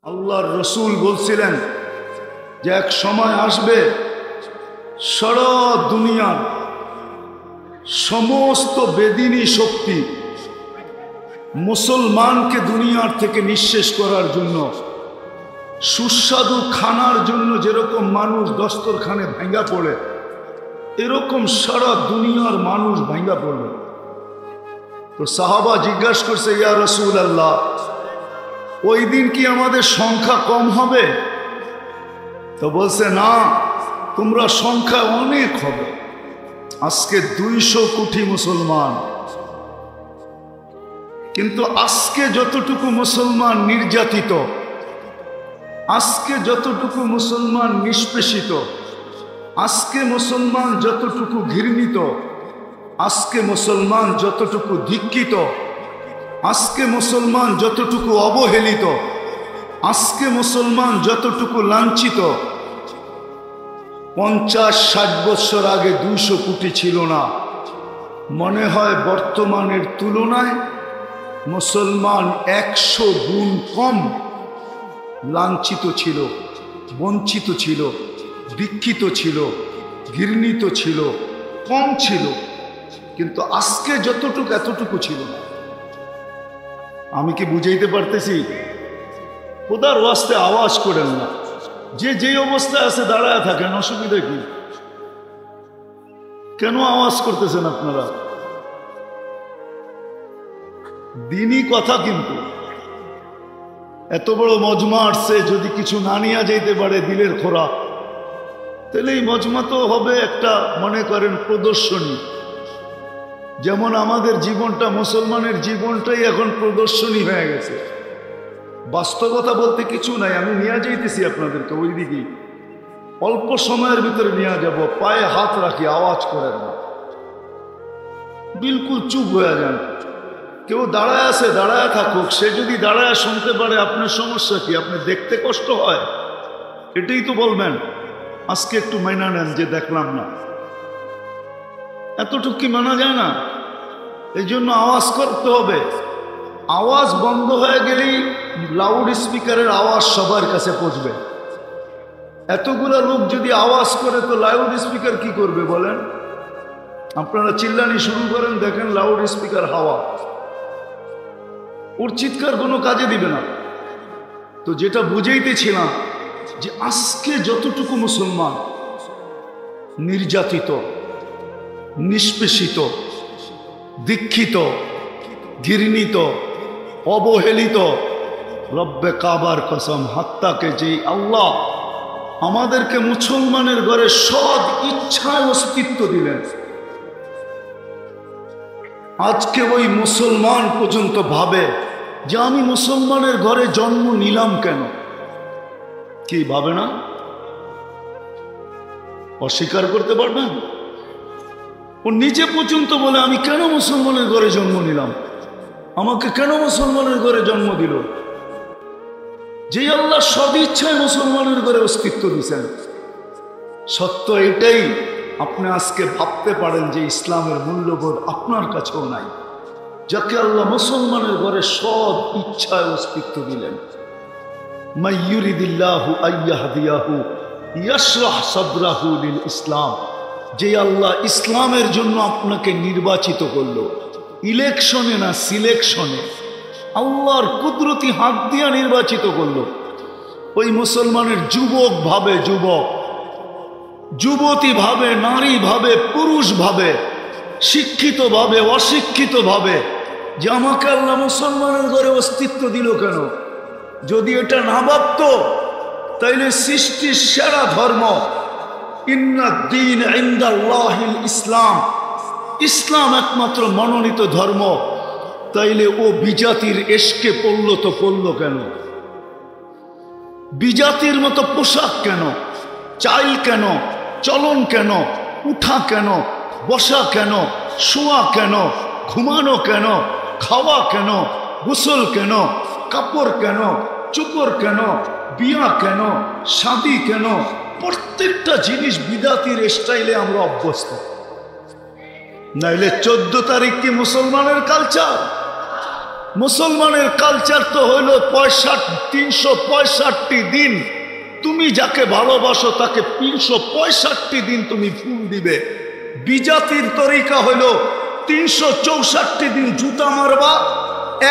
আল্লাহর রসুল বলছিলেন যে এক সময় আসবে সারা দুনিয়ার সমস্ত বেদিনী শক্তি মুসলমানকে দুনিয়ার থেকে নিঃশেষ করার জন্য, সুস্বাদু খানার জন্য যেরকম মানুষ দস্তরখানে ভাঙ্গা পড়ে, এরকম সারা দুনিয়ার মানুষ ভাঙ্গা পড়বে। তো সাহাবা জিজ্ঞাসা করছে, ইয়া রাসূলুল্লাহ, ওই দিন কি আমাদের সংখ্যা কম হবে? তো বলছে, না, তোমরা সংখ্যা অনেক হবে। আজকে 200 কোটি মুসলমান, কিন্তু আজকে যতটুকু মুসলমান নির্যাতিত, আজকে যতটুকু মুসলমান নিষ্পেষিত, আজকে মুসলমান যতটুকু ঘৃণিত, আজকে মুসলমান যতটুকু ধিক্কিত, আজকে মুসলমান যতটুকু অবহেলিত, আজকে মুসলমান যতটুকু লাঞ্ছিত, 50-60 বছর আগে 200 কোটি ছিল না। মনে হয় বর্তমানের তুলনায় মুসলমান 100 গুণ কম লাঞ্ছিত ছিল, বঞ্চিত ছিল, দীক্ষিত ছিল, ঘৃণিত ছিল, কম ছিল, কিন্তু আজকে যতটুকু এতটুকু ছিল না। আমি কি বুঝাইতে পারতেছি? খোদার ওয়াস্তে আওয়াজ করেন না, যে যেই অবস্থায় আছে দাঁড়ায় থাকেন, অসুবিধা কি? কেন আওয়াজ করতেছেন আপনারা? দিনই কথা, কিন্তু এত বড় মজমা আসছে, যদি কিছু না নিয়ে যাইতে পারে দিলের খোরাক, তাহলে এই মজমা তো হবে একটা, মনে করেন, প্রদর্শনী। যেমন আমাদের জীবনটা, মুসলমানের জীবনটাই এখন প্রদর্শনী হয়ে গেছে। বাস্তবতা বলতে কিছু নাই। আমি নিয়ে যাইতেছি আপনাদেরকে ওই দিকেই, অল্প সময়ের ভিতরে নিয়ে যাব। পায়ে হাত রাখি, আওয়াজ করেন না, বিলকুল চুপ হয়ে যান। কেউ দাঁড়ায় আছে, দাঁড়ায় থাকুক। সে যদি দাঁড়ায় শুনতে পারে, আপনার সমস্যা কি? আপনি দেখতে কষ্ট হয়, এটাই তো বলবেন। আজকে একটু মাইনা নেন যে দেখলাম না, এতটুকু কি মানা যায় না? এই জন্য আওয়াজ করতে হবে। আওয়াজ বন্ধ হয়ে গেলেই লাউড স্পিকারের আওয়াজ সবার কাছে পৌঁছবে। এতগুলো লোক যদি আওয়াজ করে, তো লাউড স্পিকার কি করবে বলেন? আপনারা চিল্লানি শুরু করেন, দেখেন লাউড স্পিকার হাওয়া, ওর চিৎকার কোনো কাজে দিবে না। তো যেটা বুঝাইতেছিলাম, যে আজকে যতটুকু মুসলমান নির্যাতিত, নিষ্পেষিত, দীক্ষিত, ঘৃণিত, অবহেলিত, রব্বে কাবার কসম, হাত্তাকে যেই আল্লাহ আমাদেরকে মুসলমানের ঘরে সৎ ইচ্ছায় অস্তিত্ব দিলেন, আজকে ওই মুসলমান পর্যন্ত ভাবে যে আমি মুসলমানের ঘরে জন্ম নিলাম কেন? কি ভাবে না? অস্বীকার করতে পারবেন? ও নিজে পর্যন্ত বলে, আমি কেন মুসলমানের ঘরে জন্ম নিলাম? আমাকে কেন মুসলমানের ঘরে জন্ম দিল? যে আল্লাহ সদিচ্ছায় মুসলমানের ঘরে অস্তিত্ব দিয়েছেন। সত্য এটাই, আপনি আজকে ভাবতে পারেন যে ইসলামের মূল্যবোধ আপনার কাছেও নাই, যাকে আল্লাহ মুসলমানের ঘরে সৎ ইচ্ছায় অস্তিত্ব দিলেন। মাইয়ুরিদিল্লাহু আইয়াহদিয়াহু ইয়াশরাহ সাদরাহু লিল ইসলাম। যে আল্লাহ ইসলামের জন্য আপনাকে নির্বাচিত করলো, ইলেকশনে না সিলেকশনে, আল্লাহর কুদরতি হাত দিয়া নির্বাচিত করলো, ওই মুসলমানের যুবক ভাবে, যুবক, যুবতী ভাবে, নারী ভাবে, পুরুষ ভাবে, শিক্ষিত ভাবে, অশিক্ষিত ভাবে, যে আমাকে আল্লাহ মুসলমানের ঘরে অস্তিত্ব দিল কেন? যদি এটা না ভাবত, তাইলে সৃষ্টির সেরা ধর্ম, ইন্নাদ-দীন ইনদাল্লাহিল ইসলাম, ইসলাম একমাত্র মনোনীত ধর্ম, তাইলে ও বিজাতির এশকে পড়লো তো পড়লো কেন? বিজাতির মতো পোশাক কেন? চাইল কেন? চলন কেন? উঠা কেন? বসা কেন? শোয়া কেন? ঘুমানো কেন? খাওয়া কেন? গোসল কেন? কাপড় কেন? চুপড় কেন? বিয়া কেন? শাদী কেন? প্রত্যেকটা জিনিস বিদাতির স্টাইলে আমরা অভ্যস্ত। নাইলে 14 তারিখ কি মুসলমানের কালচার? মুসলমানের কালচার তো হইল 365 দিন তুমি যাকে ভালোবাসো তাকে 365 দিন তুমি ফুল দিবে। বিজাতির তরিকা হইল 364 দিন জুতা মারবা,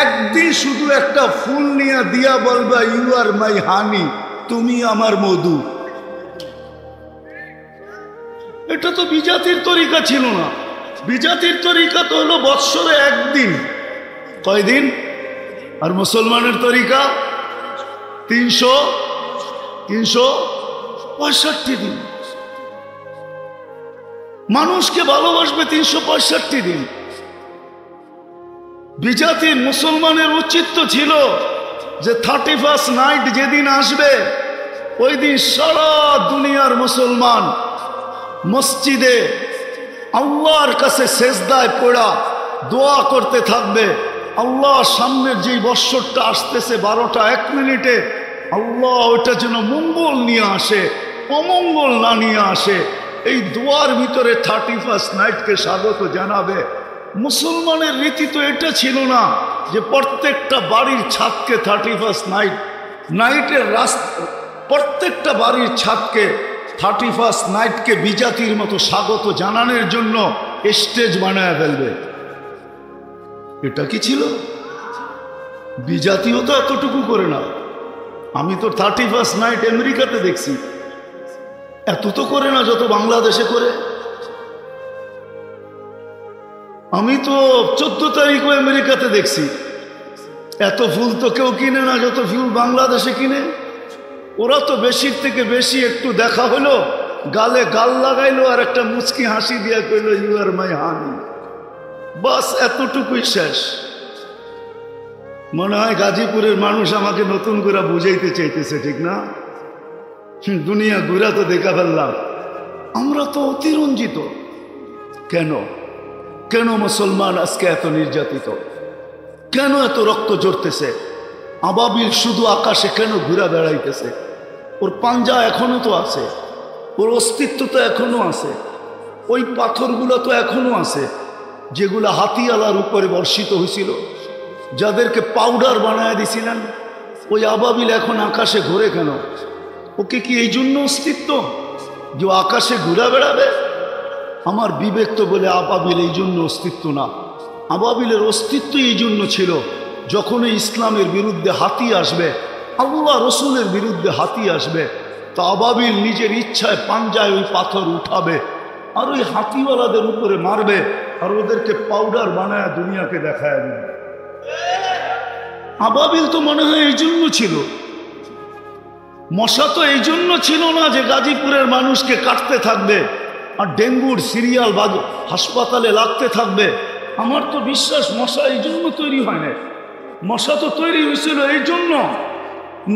একদিন শুধু একটা ফুল নিয়ে দিয়া বলবা ইউ আর মাই হানি, তুমি আমার মধু। এটা তো বিজাতির তরিকা ছিল না। বিজাতির তরিকা তো হলো বৎসরে একদিন। কয়দিন? আর মুসলমানের তরিকা 365 দিন। মানুষকে ভালোবাসবে 365 দিন। বিজাতির মুসলমানের উচিত তো ছিল যে 31st নাইট যেদিন আসবে ওই দিন সারা দুনিয়ার মুসলমান মসজিদে আল্লাহর কাছে সেজদায় পড়া দোয়া করতে থাকবে, আল্লাহ সামনের যেই বৎসরটা আসতেছে 12টা 1 মিনিটে আল্লাহ ওটা যেন মঙ্গল নিয়ে আসে, অমঙ্গল না নিয়ে আসে। এই দোয়ার ভিতরে 31st নাইটকে স্বাগত জানাবে। মুসলমানের রীতি তো এটা ছিল না যে প্রত্যেকটা বাড়ির ছাদকে 31st নাইটের রাস্তা, প্রত্যেকটা বাড়ির ছাদকে 31st নাইটকে বিজাতির মতো স্বাগত জানানোর জন্য স্টেজ বানায় ফেলবে। এটা কি ছিল? বিজাতিও তো এতটুকু করে না। আমি তো 31st নাইট আমেরিকাতে দেখছি, এত তো করে না যত বাংলাদেশে করে। আমি তো 14 তারিখও আমেরিকাতে দেখছি, এত ফুল তো কেউ কিনে না যত ফুল বাংলাদেশে কিনে। ওরা তো বেশির থেকে বেশি একটু দেখা হলো, গালে গাল লাগাইলো আর একটা মুচকি হাসি দিয়া কইলো ইউ আর মাই হানি, বাস এতটুকুই শেষ। মনে হয় গাজীপুরের মানুষ আমাকে নতুন করে বুঝাইতে চাইতেছে, ঠিক না? দুনিয়া ঘুরা তো দেখা ফেললাম। আমরা তো অতিরঞ্জিত। কেন কেন মুসলমান আজকে এত নির্যাতিত? কেন এত রক্ত ঝরতেছে? আবাবিল শুধু আকাশে কেন ঘুরা বেড়াইতেছে? ওর পাঞ্জা এখনো তো আছে, ওর অস্তিত্ব তো এখনো আছে, ওই পাথরগুলো তো এখনো আছে যেগুলো হাতিয়ালার উপরে বর্ষিত হয়েছিল, যাদেরকে পাউডার বানায় দিছিলেন। ওই আবাবিল এখন আকাশে ঘুরে কেন? ওকে কি এই জন্য অস্তিত্ব যে আকাশে ঘুরা বেড়াবে? আমার বিবেক তো বলে আবাবিল এই জন্য অস্তিত্ব না। আবাবিলের অস্তিত্ব এই জন্য ছিল যখন ইসলামের বিরুদ্ধে হাতি আসবে, আল্লাহ রসুলের বিরুদ্ধে হাতি আসবে, তো আবাবিল নিজের ইচ্ছায় পাঞ্জায় ওই পাথর উঠাবে আর ওই হাতিওয়ালাদের উপরে মারবে আর ওদেরকে পাউডার বানায় দুনিয়াকে দেখায় দেবে। আবাবিল তো মনে হয় এই জন্য ছিল। মশা তো এই জন্য ছিল না যে গাজীপুরের মানুষকে কাটতে থাকবে আর ডেঙ্গুর সিরিয়াল হাসপাতালে লাগতে থাকবে। আমার তো বিশ্বাস মশা এই জন্য তৈরি হয় না। মশা তো তৈরি হয়েছিল এই জন্য,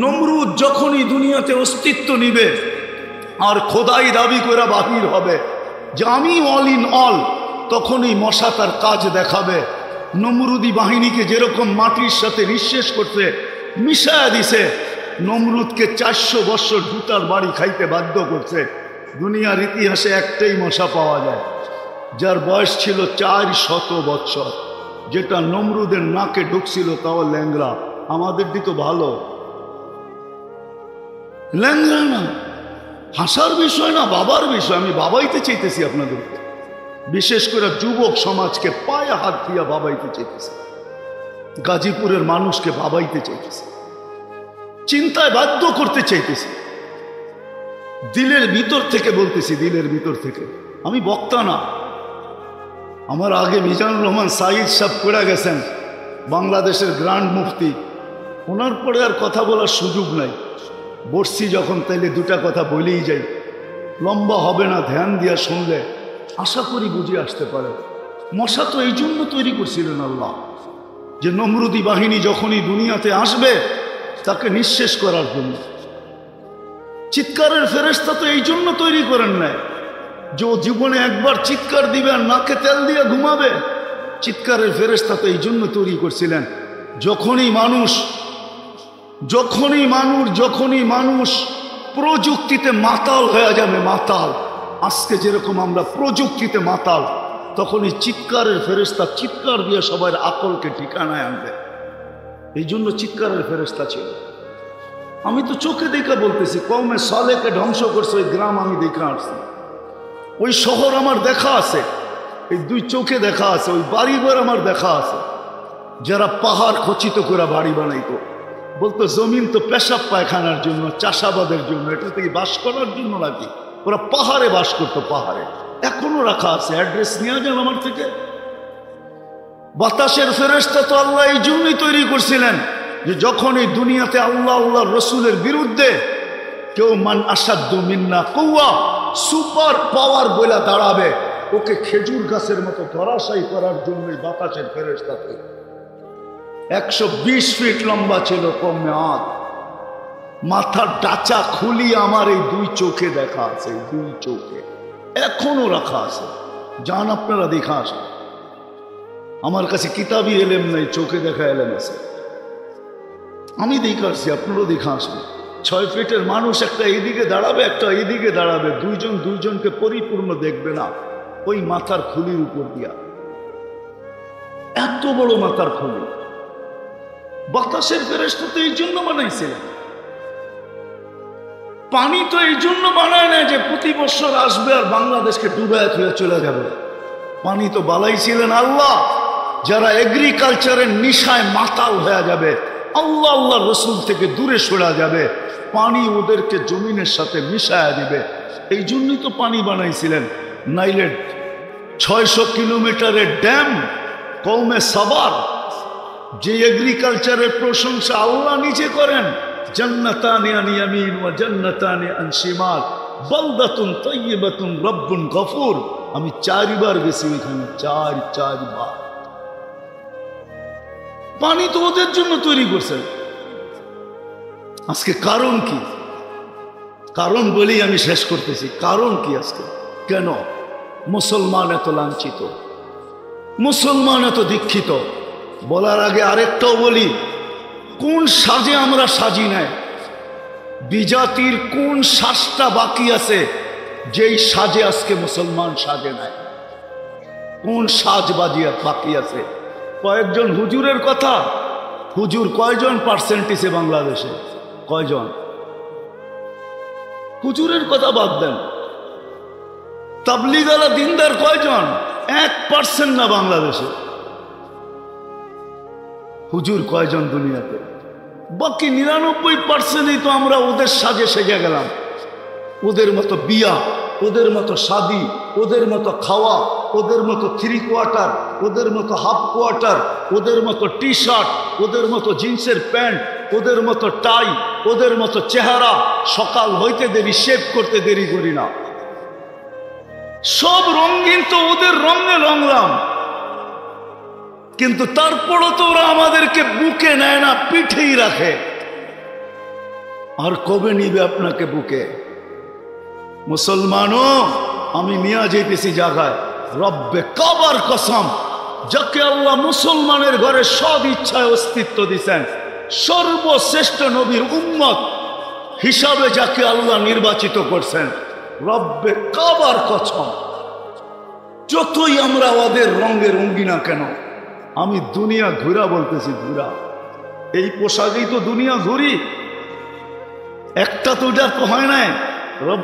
নমরুদ যখনই দুনিয়াতে অস্তিত্ব নিবে আর খোদাই দাবি করে বাহির হবে যে আমি অল ইন অল, তখনই মশা তার কাজ দেখাবে। নমরুদি বাহিনীকে যেরকম মাটির সাথে নিঃশেষ করতে মিশায়া দিছে, নমরুদকে 400 বছর জুতার বাড়ি খাইতে বাধ্য করছে। দুনিয়ার ইতিহাসে একটাই মশা পাওয়া যায় যার বয়স ছিল 400 বছর, যেটা নমরুদের নাকে ঢুকছিল, তাও ল্যাংরা। আমাদের দিকে ভালো ল্যাংরা না, হাসার বিষয় না, বাবার বিষয়। আমি বাবাইতে চাইতেছি আপনাদেরকে, বিশেষ করে যুবক সমাজকে পায়ে হাত দিয়া বাবাইতে চাইতেছি, গাজীপুরের মানুষকে বাবাইতে চাইতেছি, চিন্তায় বাধ্য করতে চাইতেছি। দিলের ভিতর থেকে বলতেছি, দিলের ভিতর থেকে। আমি বক্তা না। আমার আগে মিজানুর রহমান সাইদ সাহেব পড়ে গেছেন, বাংলাদেশের গ্র্যান্ড মুফতি। ওনার পরে আর কথা বলার সুযোগ নাই। বসছি যখন, তাইলে দুটা কথা বলেই যাই। লম্বা হবে না, ধ্যান দিয়া শুনলে আশা করি বুঝে আসতে পারে। মশা তো এই জন্য তৈরি করছিলেন আল্লাহ, যে নমরুদি বাহিনী যখনই দুনিয়াতে আসবে তাকে নিঃশেষ করার জন্য। চিৎকারের ফেরেশতা তো এই জন্য তৈরি করেন নাই যে ও জীবনে একবার চিৎকার দিবে আর নাকে তেল দিয়ে ঘুমাবে। চিৎকারের ফেরেশতা তো এই জন্য তৈরি করছিলেন যখনই মানুষ প্রযুক্তিতে মাতাল হয়ে যাবে, মাতাল। আজকে যেরকম আমরা প্রযুক্তিতে মাতাল, তখনই চিৎকারের ফেরেশতা চিৎকার দিয়ে সবার আকলকে ঠিকানায় আনবে। এই জন্য চিৎকারের ফেরেশতা ছিল। আমি তো চোখে দেখা বলতেছি, কওমে সালেহকে ধ্বংস করছে ওই গ্রাম আমি দেখা আসছি, ওই শহর আমার দেখা আছে, এই দুই চোখে দেখা আছে, ওই বাড়িঘর আমার দেখা আছে, যারা পাহাড় খচিত করে বাড়ি বানাইতো। বলতো জমিন তো পেশাব পায়খানার জন্য, চাষাবাদের জন্য, এটা থেকে বাস করার জন্য নাকি? ওরা পাহাড়ে বাস করতো, পাহাড়ে এখনো রাখা আছে। অ্যাড্রেস নিয়ে যান আমার থেকে। বাতাসের ফেরেশতা তো আল্লাহ এই জন্যই তৈরি করছিলেন যে যখন এই দুনিয়াতে আল্লাহ আল্লাহ রসুলের বিরুদ্ধে কেউ মান আসাদ্দু মিন্না কুওয়া সুপার পাওয়ার বলে দাঁড়াবে, ওকে খেজুর গাছের মতো ধরাশায়ী করার জন্যই বাতাসের ফেরেশতা তৈরি। 120 ফিট লম্বা ছিল কওমে আদ। মাথার ডাচা খুলি আমার এই দুই চোখে দেখা আছে, এই দুই চোখে এখনো রাখা আছে। যান আপনারা দেখা আসেন। আমার কাছে কিতাবি এলেম নাই, চোখে দেখা এলেম আছে। আমি দেখা আসছি, আপনারাও দেখা আসবেন। 6 ফিটের মানুষ একটা এইদিকে দাঁড়াবে, একটা এইদিকে দাঁড়াবে, দুইজন দুইজনকে পরিপূর্ণ দেখবে না, ওই মাথার খুলির উপর দিয়া। এত বড় মাথার খুলি। বাতাসের ফেরেশতা তো এই জন্য বানাইছিলেন। পানি তো এই জন্য বানায় না যে প্রতি বছর আসবে আর বাংলাদেশকে ডুবায় থুয়ে চলে যাবে। পানি তো বানাইছিলেন আল্লাহ, যারা এগ্রিকালচারের নিশায় মাতাল হয়ে যাবে, আল্লাহ আল্লাহ রসুল থেকে দূরে সরা যাবে, পানি ওদেরকে জমিনের সাথে মিশায়া দিবে। এই জন্যই তো পানি বানাইছিলেন। নাইলে 600 কিলোমিটারের ড্যাম কওমে সাবার, যে এগ্রিকালচারের প্রশংসা আল্লাহ নিজে করেন, জান্নাতানি আন ইয়ামিন ওয়া জান্নাতানি আন শিমাল বালদাতুন তাইয়্যিবাতুন রব্বুন গফুর। আমি 4 বার গেছি ওইখানে, 4 বার। পানি তো ওদের জন্য তৈরি করছেন। আজকে কারণ কি? কারণ বলেই আমি শেষ করতেছি। কারণ কি আজকে? কেন মুসলমান এত লাঞ্ছিত, মুসলমান এত দীক্ষিত? বলার আগে আরেকটাও বলি, কোন সাজে আমরা সাজি নাই? বিজাতির কোন সাজটা বাকি আছে যেই সাজে আজকে মুসলমান সাজে নাই? কোন সাজ বাকি আছে? কয়েকজন হুজুরের কথা। হুজুর কয়জন পার্সেন্টেজে বাংলাদেশে? কয়জন? হুজুরের কথা বাদ দেন, তাবলীগালা দিনদার কয়জন? 1% না বাংলাদেশে। হুজুর কয়জন দুনিয়াতে? বাকি 99%ই তো আমরা ওদের সাজে সেজে গেলাম। ওদের মতো বিয়া, ওদের মতো শাদি, ওদের মতো খাওয়া, ওদের মতো 3 কোয়ার্টার, ওদের মতো হাফ কোয়ার্টার, ওদের মতো টি শার্ট, ওদের মতো জিন্সের প্যান্ট, ওদের মতো টাই, ওদের মতো চেহারা। সকাল হইতে দেরি, শেভ করতে দেরি করি না। সব রঙিন তো ওদের রঙে রঙলাম, কিন্তু তারপরও তো ওরা আমাদেরকে বুকে নেয় না, পিঠেই রাখে। আর কবে নিবে আপনাকে বুকে? মুসলমানও আমি নিয়ে যেতেছি জায়গায়, রব্বে কাবার কসম, যাকে আল্লাহ মুসলমানের ঘরে সদ ইচ্ছায় অস্তিত্ব দিচ্ছেন, সর্বশ্রেষ্ঠ নবীর উম্মত হিসাবে যাকে আল্লাহ নির্বাচিত করছেন, রব্বে কাবার কসম, যতই আমরা ওদের রঙে রঙ্গি না কেন, আমি দুনিয়া ঘুরা বলতেছি, ঘুরা। এই পোশাকেই তো দুনিয়া ঘুরি। একটা তো এটা তো হয় নাই। রব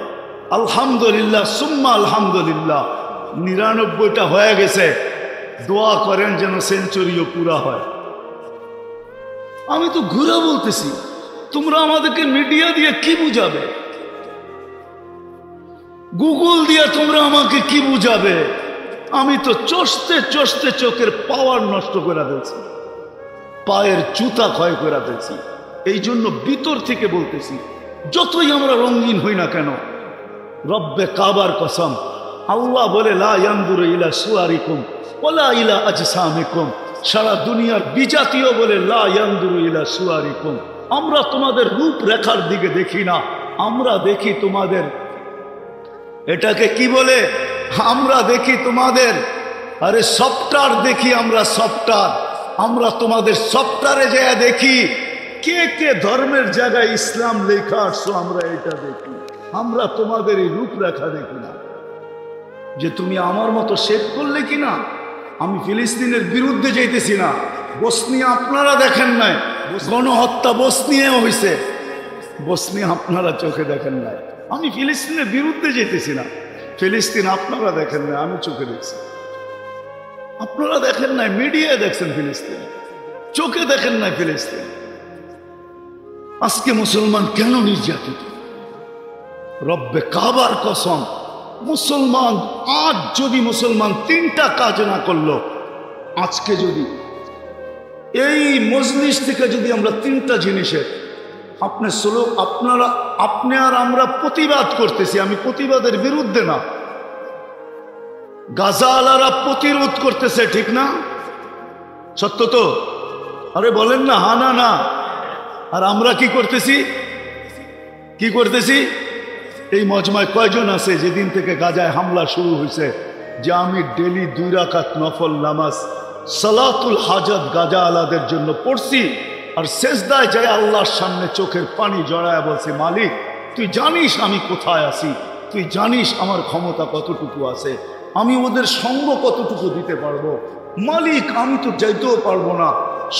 আলহামদুলিল্লাহ সুম্মা আলহামদুলিল্লাহ, 99টা হয়ে গেছে। দোয়া করেন যেন সেঞ্চুরিও পুরা হয়। আমি তো ঘুরা বলতেছি, তোমরা আমাদেরকে মিডিয়া দিয়ে কি বুঝাবে? গুগল দিয়ে তোমরা আমাকে কি বুঝাবে? আমি তো চষতে চষতে চোখের পাওয়ার নষ্ট করে ফেলছি, পায়ের জুতা ক্ষয় করে ফেলছি। এই জন্য ভিতর থেকে বলতেছি, যতই আমরা রঙিন হই না কেন, রব্বে কাবার কসম, আল্লাহ বলে লা ইয়ানজুরু ইলা সুয়ারিকুম ওয়ালা ইলা আজসামিকুম। সারা দুনিয়ার বিজাতীয় বলে লা ইয়ানজুরু ইলা সুয়ারিকুম, আমরা তোমাদের রূপরেখার দিকে দেখি না, আমরা দেখি তোমাদের, এটাকে কি বলে, আমরা দেখি তোমাদের, আরে সফটওয়্যার দেখি আমরা, সফটওয়্যার। আমরা তোমাদের সফটওয়্যারে যা দেখি কে কে ধর্মের জায়গায় ইসলাম লেখা আসছো, আমরা এটা দেখি। আমরা তোমাদের এই রূপরেখা দেখি না, যে তুমি আমার মতো শেভ করলে কিনা। আমি ফিলিস্তিনের বিরুদ্ধে যাইতেছি না, বসনিয়া আপনারা দেখেন নাই, গণহত্যা বসনিয়ে হয়েছে, বসনি আপনারা চোখে দেখেন নাই। আমি ফিলিস্তিনের বিরুদ্ধে যেতেছি না, ফিলিস্তিন আপনারা দেখেন নাই, আমি চোখে দেখছি। আপনারা দেখেন নাই, মিডিয়ায় দেখছেন ফিলিস্তিন, চোখে দেখেন নাই ফিলিস্তিন। আজকে মুসলমান কেন নির্যাতিত? রব্বে কাবার কসম, মুসলমান আজ যদি মুসলমান 3টা কাজ না করলো, আজকে যদি এই মজলিস থেকে যদি আমরা 3টা জিনিসের আপনি আর আমরা প্রতিবাদ করতেছি, আমি প্রতিবাদের বিরুদ্ধে না, গাজাওয়ালারা প্রতিরোধ করতেছে, ঠিক না? সত্য তো? আরে বলেন না হা না না। আর আমরা কি করতেছি? এই মজমায় কয়জন আছে যেদিন থেকে গাজায় হামলা শুরু হয়েছে যে আমি ডেলি 2 রাকাত নফল নামাজ সালাতুল হাজাত গাজা আলাদের জন্য পড়ছি, আর সেজদায় যায় আল্লাহর সামনে চোখের পানি জড়ায় বলছি, মালিক তুই জানিস আমি কোথায় আছি, তুই জানিস আমার ক্ষমতা কতটুকু আছে, আমি ওদের সঙ্গ কতটুকু দিতে পারবো। মালিক আমি তো যাইতেও পারবো না,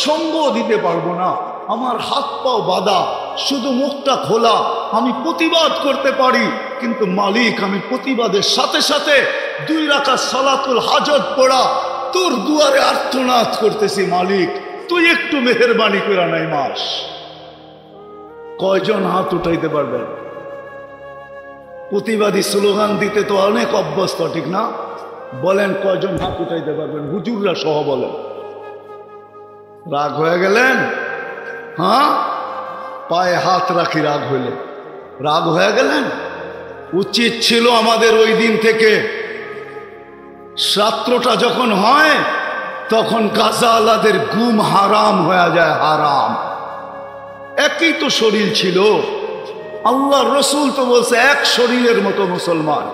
সঙ্গ দিতে পারবো না, আমার হাত পাও বাঁধা, শুধু মুখটা খোলা, আমি প্রতিবাদ করতে পারি, কিন্তু মালিক আমি প্রতিবাদের সাথে সাথে 2 রাকাত সালাতুল হাজত পড়া তোর দুয়ারে আর্তনাদ করতেছি, মালিক তুই একটু মেহেরবানি করে নাই মাস। কয়জন হাত উঠাইতে পারবেন? প্রতিবাদী স্লোগান দিতে তো অনেক অভ্যস্ত, ঠিক না? বলেন কয়জন হাত উঠাইতে পারবেন? হুজুররা সহ বলেন। রাগ হয়ে গেলেন? হ্যাঁ, পায়ে হাত রাখি রাগ হইলে, রাগ হয়ে গেলেন? উচিত ছিল আমাদের ওই দিন থেকে রাত্রটা যখন হয় তখন গাজাওয়ালাদের ঘুম হারাম হয়ে যায়, হারাম। একই তো শরীর ছিল, আল্লাহর রসুল তো বলছে এক শরীরের মতো মুসলমান।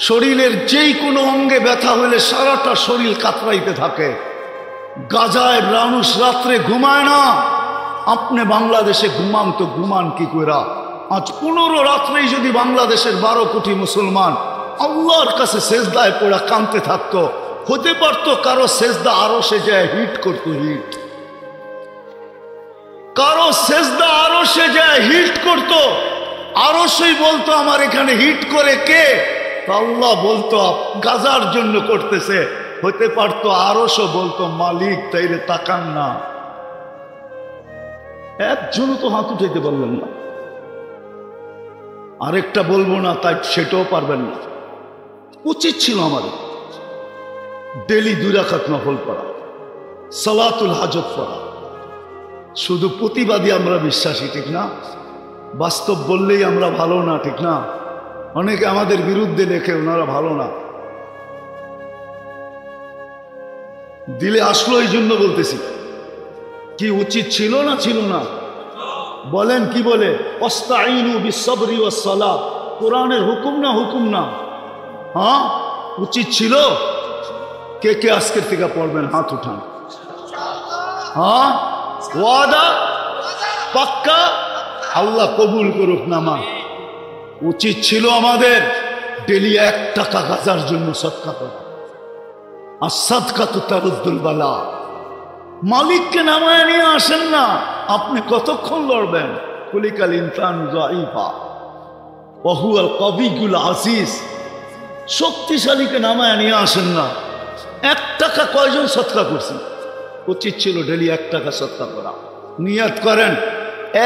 শরীরের যেই কোনো অঙ্গে ব্যথা হলে সারাটা শরীর কাতরাইতে থাকে। গাজায় মানুষ রাত্রে ঘুমায় না, আপনি বাংলাদেশে ঘুমান তো ঘুমান কি কইরা? আজ 15 রাত্রেই যদি বাংলাদেশের 12 কোটি মুসলমান আল্লাহর কাছে সেজদায় পড়া কাঁদতে থাকতো, হতে পারতো কারো সেজদা আরো সে যায় হিট করতো, হিট, কারো সেজদা আরো সে যায় হিট করতো, আরো সেই বলতো আমার এখানে হিট করে কে? আল্লাহ বলতো গাজার জন্য করতেছে। হতে পারতো আরো সে বলতো মালিক তাইলে তাকান না। একজনও তো হাত উঠাইতে পারলেন না। আরেকটা বলবো না তাই সেটাও পারবেন না। উচিত ছিল আমাদের ডেলি 2 রাকাত নফল পড়া, সালাতুল হাজত পড়া। শুধু প্রতিবাদী আমরা বিশ্বাসী, ঠিক না? বাস্তব বললেই আমরা ভালো না, ঠিক না? অনেকে আমাদের বিরুদ্ধে লেখে ওনারা ভালো না, দিলে আসলো এই জন্য বলতেছি। কি উচিত ছিল না ছিল না? বলেন কি বলে? ওয়াস্তাঈনু বিসসবরি ওয়াসসালাত, কোরআনের হুকুম না, হুকুম না? হ্যাঁ, উচিত ছিল। কে কে আজকের থেকে পড়বেন? হাত উঠান। হ্যাঁ, ওয়াদা পাক্কা? আল্লাহ কবুল করুক নামা। উচিত ছিল আমাদের ডেলি 1 টাকা গাজার জন্য সদকা করা। আর সদকা তো তারুদ্দুল বালা। মালিককে নামায় নিয়ে আসেন না, আপনি কতক্ষণ লড়বেন? কুলিকাল ইনসান যায়িফা ওয়া হুয়াল কবিয়ুল আজিজ। শক্তিশালীকে নামায় নিয়ে আসেন না। 1 টাকা কয়জন সদকা করছি? উচিত ছিল ডেলি 1 টাকা সদকা করা। নিয়ত করেন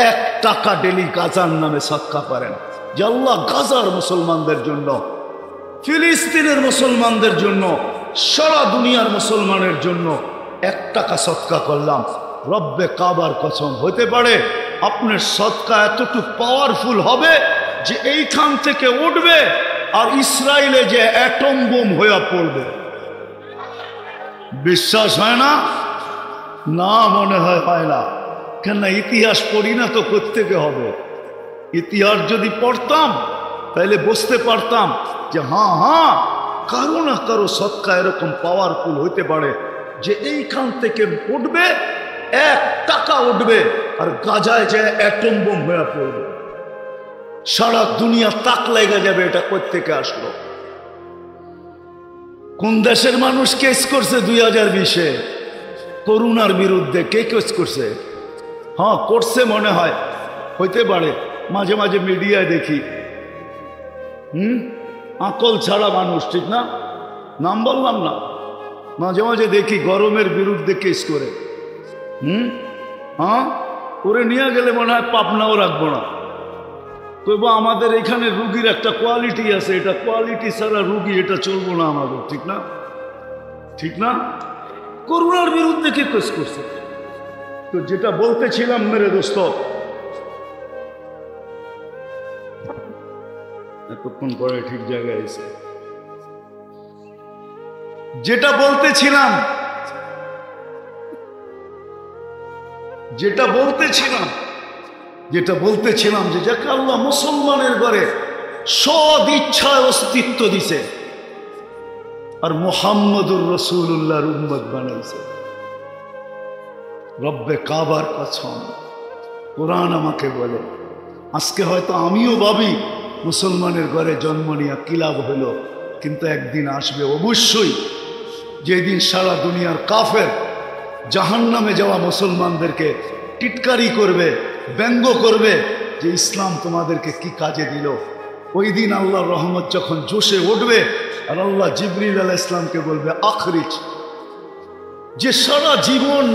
1 টাকা ডেলি গাজার নামে সদকা করেন, যে আল্লাহ গাজার মুসলমানদের জন্য, ফিলিস্তিনের মুসলমানদের জন্য, সারা দুনিয়ার মুসলমানের জন্য 1 টাকা সদকা করলাম। রব্বে কাবার কসম, হতে পারে আপনার সদকা এতটুকু পাওয়ারফুল হবে যে এইখান থেকে উঠবে আর ইসরায়েলে যে অ্যাটম বোম হয়ে পড়বে। বিশ্বাস হয় না? না, মনে হয় না। কেন? ইতিহাস পড়ি না তো কোত্থেকে হবে? ইতিহাস যদি পড়তাম তাহলে বুঝতে পারতাম যে হ্যাঁ, কারো না কারো সদকা এরকম পাওয়ারফুল হইতে পারে যে এইখান থেকে উঠবে, 1 টাকা উঠবে আর গাজায় যায় অ্যাটম বোম হয়ে পড়বে। সারা দুনিয়া তাক লেগে যাবে এটা কোত্থেকে আসলো। কোন দেশের মানুষ কেস করছে 2020-এ? করুণার বিরুদ্ধে কে কেস করছে? হ্যাঁ করছে মনে হয়, হইতে পারে। মাঝে মাঝে মিডিয়ায় দেখি আকল ছাড়া মানুষ, ঠিক না? নাম বললাম না। মাঝে মাঝে দেখি গরমের বিরুদ্ধে কেস করে। হ্যাঁ করে নিয়ে গেলে মনে হয় পাপনাও রাখবো না। তবু আমাদের এখানে রুগীর একটা কোয়ালিটি আছে, এটা কোয়ালিটি ছাড়া রুগী এটা চলবো না আমাদের, ঠিক না? ঠিক না? করুণার বিরুদ্ধে কে কেস করছে? তো যেটা বলতেছিলাম মেরে দোস্ত, এতক্ষণ পরে ঠিক জায়গায় এসে যেটা বলতেছিলাম যে যাকে আল্লাহ মুসলমানের ঘরে সদ ইচ্ছায় অস্তিত্ব দিছে আর মুহাম্মদুর রাসূলুল্লাহর উম্মত বানাইছে। রব্বে কাবার কসম, কোরআন আমাকে বলে, আজকে হয়তো আমিও ভাবি মুসলমানের ঘরে জন্ম নিয়ে কি লাভ হইল, কিন্তু একদিন আসবে অবশ্যই যেদিন সারা দুনিয়ার কাফের জাহান্নামে যাওয়া মুসলমানদেরকে টিটকারি করবে, ব্যঙ্গ করবে যে ইসলাম তোমাদেরকে কি কাজে দিল। ওই দিন আল্লাহর রহমত যখন জোশে উঠবে আর আল্লাহ জিবরিল আলাইহিস সালামকে বলবে আখরিজ, যে সারা জীবন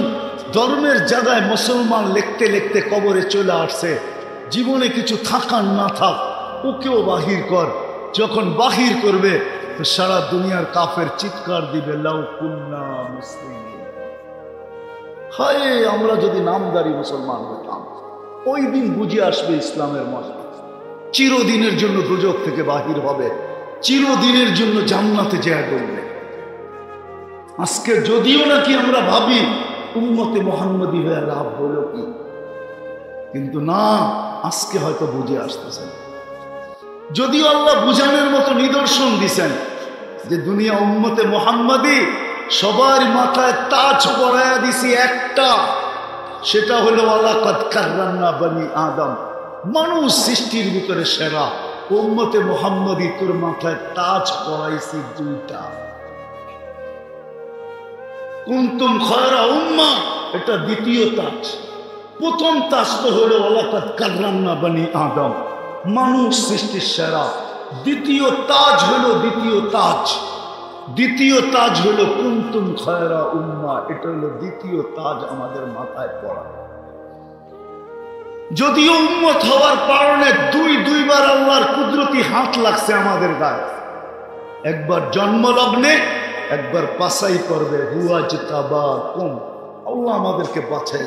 ধর্মের জায়গায় মুসলমান লিখতে লিখতে কবরে চলে আসছে, জীবনে কিছু থাকার না থাক ওকেও বাহির কর। যখন বাহির করবে তো সারা দুনিয়ার কাফের চিৎকার দিবে লাউ কুন্না মুসলিমিন, হায় আমরা যদি নামদারি মুসলমান হতাম। ওই দিন বুঝে আসবে ইসলামের মজা। চিরদিনের জন্য দুজক থেকে বাহির হবে, চিরদিনের জন্য জান্নাতে যায় করবে। আজকে যদিও নাকি আমরা ভাবি উম্মতে মুহাম্মদী হয়ে লাভ হলো কি, কিন্তু না, আজকে হয়তো বুঝে আসতেছে। যদিও আল্লাহ বুঝানোর মতো নিদর্শন দিছেন যে দুনিয়া উম্মতে মুহাম্মদী সবার মাথায় তাজ পরায়া দিছি একটা, সেটা হলো ওয়ালাকাদ কাররামনা বনি আদম, মানুষ সৃষ্টির ভিতরে সেরা। উম্মতে মুহাম্মদী তোর মাথায় তাজ পরাইছি দুইটা। কুনতুম খায়রা উম্মাহ, এটা দ্বিতীয় তাজ। প্রথম তাজ তো হলো ওয়ালাকাদ কাররামনা বনি আদম, মানুষ সৃষ্টির সেরা। দ্বিতীয় তাজ হলো দ্বিতীয় তাজ হলো কুনতুম খায়রা উম্মাহ, এটা হলো দ্বিতীয় তাজ আমাদের মাথায় পড়া। যদিও উম্মত হওয়ার কারণে দুইবার আল্লাহর কুদরতি হাত লাগছে আমাদের গায়ে, একবার জন্মলগ্নে, একবার বাছাই করবে হুয়াজতাবাকুম, আল্লাহ আমাদেরকে বাছাই।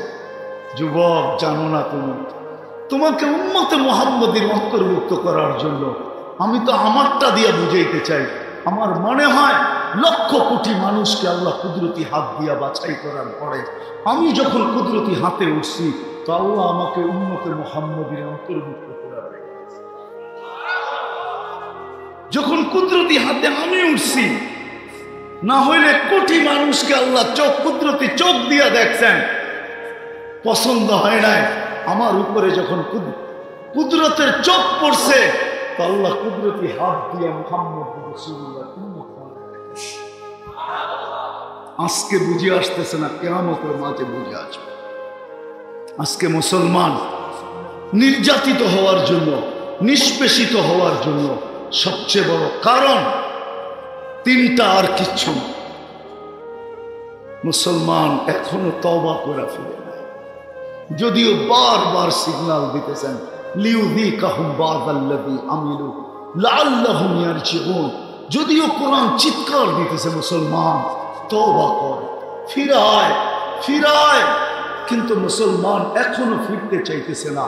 যুবক জানো না তোমাকে উম্মতে মুহাম্মদীর অন্তর্ভুক্ত করার জন্য আমি তো আমারটা দিয়ে বুঝাইতে চাই। আমার মনে হয় লক্ষ কোটি মানুষকে আল্লাহ কুদরতি হাত দিয়া বাছাই করার পরে আমি যখন কুদরতি হাতে উঠছি তো আল্লাহ আমাকে উম্মতে মুহাম্মদীর অন্তর্ভুক্ত করাবে। যখন কুদরতি হাতে আমি উঠছি, না হইলে কোটি মানুষকে আল্লাহ কুদরতি চোখ দিয়া দেখছেন, পছন্দ হয় নাই। আমার উপরে যখন কুদরতের চোখ পড়ছে তো আল্লাহ কুদরতি হাত দিয়ে মুহাম্মদ রাসূলুল্লাহ আজকে বুঝে আসতেছে না, কিয়ামতের মাঝে বুঝে আসবে। আজকে মুসলমান নির্যাতিত হওয়ার জন্য, নিষ্পেষিত হওয়ার জন্য সবচেয়ে বড় কারণ তিনটা, আর কিচ্ছু না। মুসলমান এখনো তওবা করে ফিরে নাই, যদিও বারবার সিগন্যাল দিতেছেন লিউযীকাহুম বাযাল্লাযী আমিলু লাআল্লাহুম ইয়ারজিউন। যদিও কোরআন চিৎকার দিতেছে মুসলমান তওবা কর, ফিরায়, কিন্তু মুসলমান এখনো ফিরতে চাইতেছে না।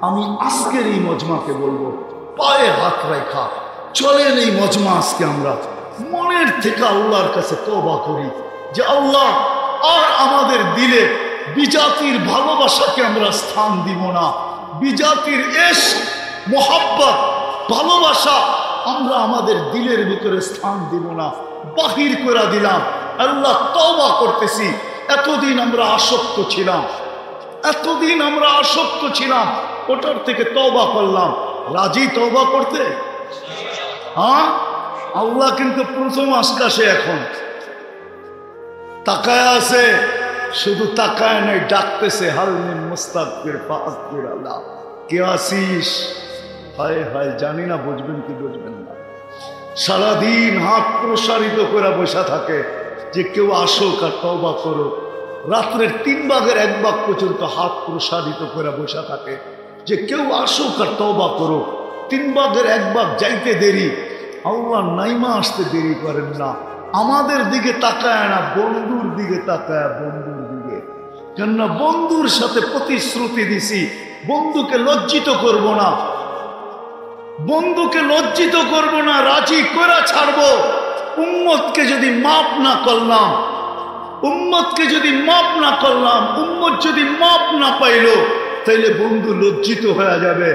আমি আজকের এই মজমাকে বলবো, পায়ে হাত রাখা চলেন এই মজমা আজকে আমরা মনের থেকে আল্লাহর কাছে তওবা করি যে আল্লাহ আর আমাদের দিলে বিজাতির ভালোবাসাকে আমরা স্থান দিব না, বিজাতির ইশক মোহাব্বত ভালোবাসা আমরা আমাদের দিলের ভিতরে স্থান দিব না, বাহির করে দিলাম। আল্লাহ তওবা করতেছি, এতদিন আমরা আসক্ত ছিলাম, ওটার থেকে তওবা করলাম। রাজি তওবা করতে? হ্যাঁ, আল্লাহ কিন্তু প্রথম আকাশে এখন তাকায় আছে, শুধু তাকায় নাই, ডাকতেছে হাল মিন মুস্তাগফির ফাগফির আল্লাহ, কে আসিস? হায় হায়, জানি না বুঝবেন কি বুঝবেন না। সারাদিন হাত প্রসারিত করে বসা থাকে যে কেউ আসুক আর তওবা করো। রাত্রের 3 ভাগের 1 ভাগ পর্যন্ত হাত প্রসারিত করে বসা থাকে যে কেউ আসুক আর তওবা করো। 3 ভাগের 1 ভাগ যাইতে দেরি, আল্লাহ নাইমা আসতে দেরি করেন না। আমাদের দিকে তাকায় না, বন্ধুর দিকে তাকায়, বন্ধুর দিকে। কেননা বন্ধুর সাথে প্রতিশ্রুতি দিছি বন্ধুকে লজ্জিত করব না, বন্ধুকে লজ্জিত করব না, রাজি করে ছাড়বো। উম্মতকে যদি মাফ না করলাম, উম্মতকে যদি মাফ না করলাম, উম্মত যদি মাফ না পাইল, তাইলে বন্ধু লজ্জিত হয়ে যাবে।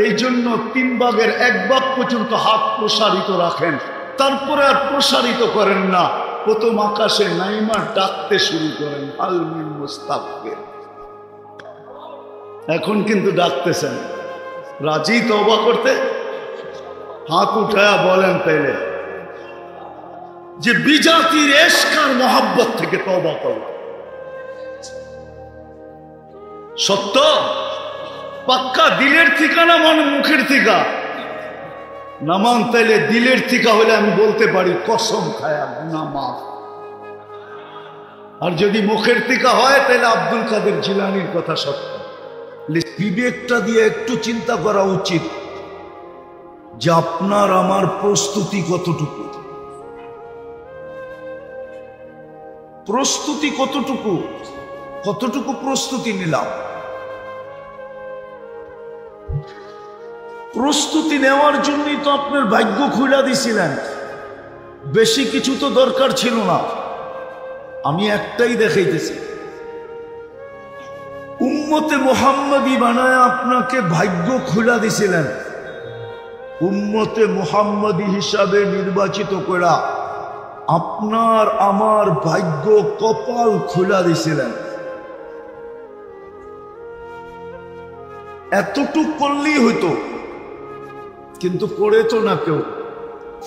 এই জন্য 3 ভাগের 1 ভাগ পর্যন্ত হাত প্রসারিত রাখেন, তারপরে আর প্রসারিত করেন না। প্রথম আকাশে নাইমা ডাকতে শুরু করেন হাল মিন মুস্তাগফির। এখন কিন্তু ডাকতেছেন, রাজি তওবা করতে? হাত উঠায়া বলেন তাইলে যে বিজাতির ইশক আর মোহাব্বত থেকে তওবা করো। সত্য পাক্কা দিলের ঠিকানা, মানে মুখের ঠিকা নামান? তাইলে দিলের ঠিকা হলে আমি বলতে পারি কসম খায়া গুনাহ মাফ। আর যদি মুখের ঠিকা হয় তাহলে আব্দুল কাদের জিলানীর কথা সত্য। বিবেকটা দিয়ে একটু চিন্তা করা উচিত যে আপনার আমার প্রস্তুতি কতটুকু, প্রস্তুতি কতটুকু, কতটুকু প্রস্তুতি নিলাম। প্রস্তুতি নেওয়ার জন্যই তো আপনার ভাগ্য খুলে দিছিলেন, বেশি কিছু তো দরকার ছিল না। আমি একটাই দেখাইতেছি, উম্মতে মুহাম্মাদি বানায় আপনাকে ভাগ্য খুলে দিছিলেন, উম্মতে মুহাম্মাদি হিসাবে নির্বাচিত করা আপনার আমার ভাগ্য কপাল খুলে দিছিলেন। এতটুক করলেই হইতো, কিন্তু করে তো না কেউ।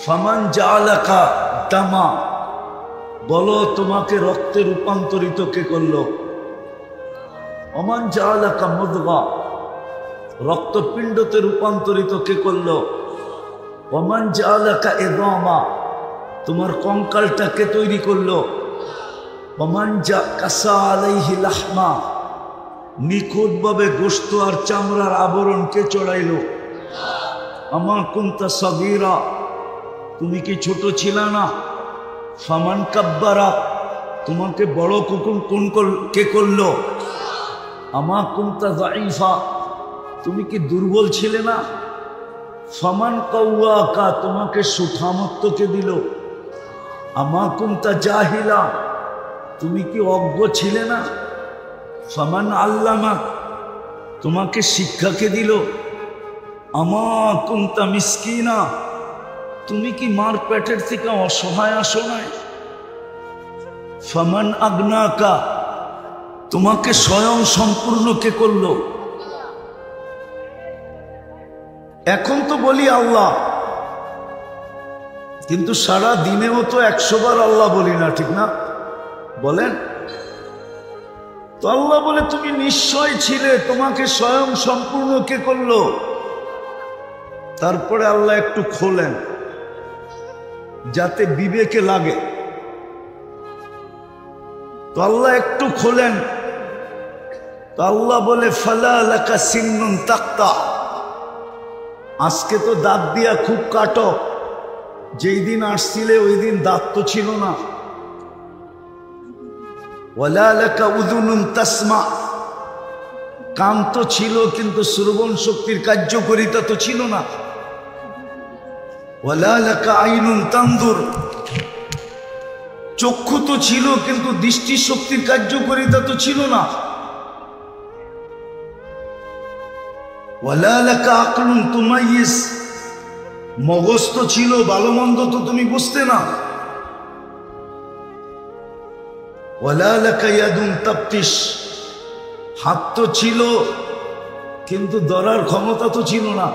ফামান জাআলাকা দামা, বলো তোমাকে রক্তে রূপান্তরিত কে করলো? ওমান জাআলাকা মুদগা, রক্তপিণ্ডতে রূপান্তরিত কে করলো? ওমান জাআলাকা ইদামা, তোমার কঙ্কালটা কে তৈরি করলো? ওমান জা কাসা আলাইহি লাহমা, নিখুঁতভাবে গোশত আর চামড়ার আবরণ কে চড়াইলো? আমা কুনতা সাগীরা, তুমি কি ছোট ছিল না? ফামান কাব্বারা, তোমাকে বড় কে করলো? আমা কুনতা যায়ীফা, তুমি কি দুর্বল ছিলে না? ফামান কাওয়াকা, তোমাকে সুঠামত্ব কে দিল? আমা কুনতা জাহিলা, তুমি কি অজ্ঞ ছিলে না? ফামান আল্লামাক, তোমাকে শিক্ষাকে দিল? আমা কুনতা মিসকিনা, তুমি কি মার পেটের থেকে অসহায় আসো নাই? ফামান আগনাকা, তোমাকে স্বয়ং সম্পূর্ণ কে করলো? এখন তো বলি আল্লাহ, কিন্তু সারা দিনেও তো 100 বার আল্লাহ বলি না, ঠিক না? বলেন তো। আল্লাহ বলে তুমি নিশ্চয় ছিলে, তোমাকে স্বয়ং সম্পূর্ণ কে করলো? তারপরে আল্লাহ একটু খোলেন যাতে বিবেকে লাগে, তো আল্লাহ একটু খোলেন, তো আল্লাহ বলে ফালা লাকা সিন্নুন তাক্তা, আজকে তো দাঁত দিয়া খুব কাটো, যেই দিন আসছিলে ওই দিন দাঁত তো ছিল না। ওয়ালা লাকা উযুনুন তাসমা, কান তো ছিল কিন্তু শ্রবণ শক্তির কার্যকারিতা তো ছিল না। ওয়ালা লাকা আইনুন তানজুর, চক্ষু তো ছিল কিন্তু দৃষ্টি শক্তির কার্যকারিতা তো ছিল না। ওয়ালা লাকা আকলুন তুমাইয়িজ, মগজ তো ছিল, ভালো মন্দ তো তুমি বুঝতে না। ওয়ালা লাকা ইয়াদুন তাবতিশ, হাত তো ছিল কিন্তু ধরার ক্ষমতা তো ছিল না।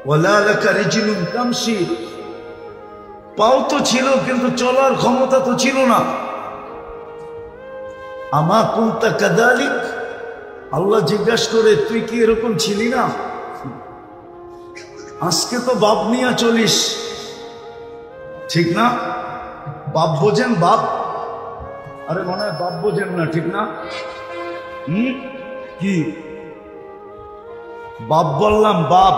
ওয়ালা লাকা রিজলুন তামশি, পাও তো ছিল কিন্তু চলার ক্ষমতা তো ছিল না। আমা কুনতা কাযালিক, আল্লাহ জিজ্ঞাসা করে তুই কি এরকম ছিলি না? আজকে তো বাপ নিয়ে চলিস, ঠিক না? বাপ বোঝেন? বাপ, আরে মনে হয় বাপ বোঝেন না, ঠিক না? কি বাপ বললাম? বাপ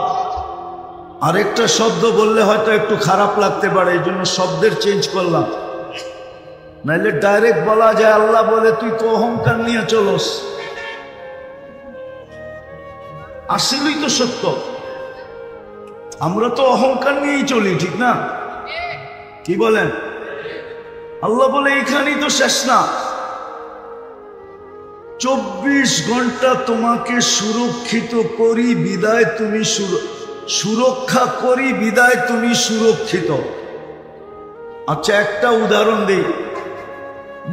আরেকটা শব্দ বললে হয়তো একটু খারাপ লাগতে পারে, এই জন্য শব্দের চেঞ্জ করলাম। নাইলে ডাইরেক্ট বলা যায় আল্লাহ বলে তুই তো অহংকার নিয়ে চলস। আসলেই তো সত্য, আমরা তো অহংকার নিয়েই চলি, ঠিক না? কি বলেন? আল্লাহ বলে এখানেই তো শেষ না, 24 ঘন্টা তোমাকে সুরক্ষিত করি বিদায় তুমি সুরক্ষা করি বিদায় তুমি সুরক্ষিত। আচ্ছা একটা উদাহরণ দিই,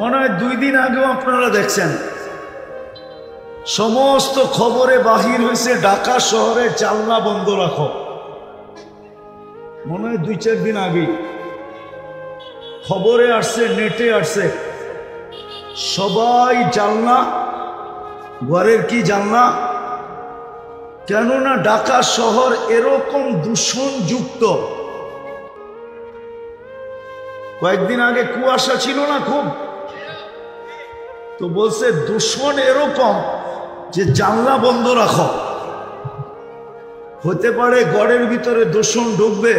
মনে হয় 2 দিন আগেও আপনারা দেখছেন সমস্ত খবরে বাহির হয়েছে ঢাকা শহরে জানলা বন্ধ রাখো। মনে হয় 2-4 দিন আগে খবরে আসছে, নেটে আসছে, সবাই জানলা, ঘরের কি জানলা, কেননা ঢাকা শহর এরকম দূষণযুক্ত। কয়েকদিন আগে কুয়াশা ছিল না খুব, তো বলছে দূষণ এরকম যে জানলা বন্ধ রাখো। হতে পারে ঘরের ভিতরে দূষণ ঢুকবে,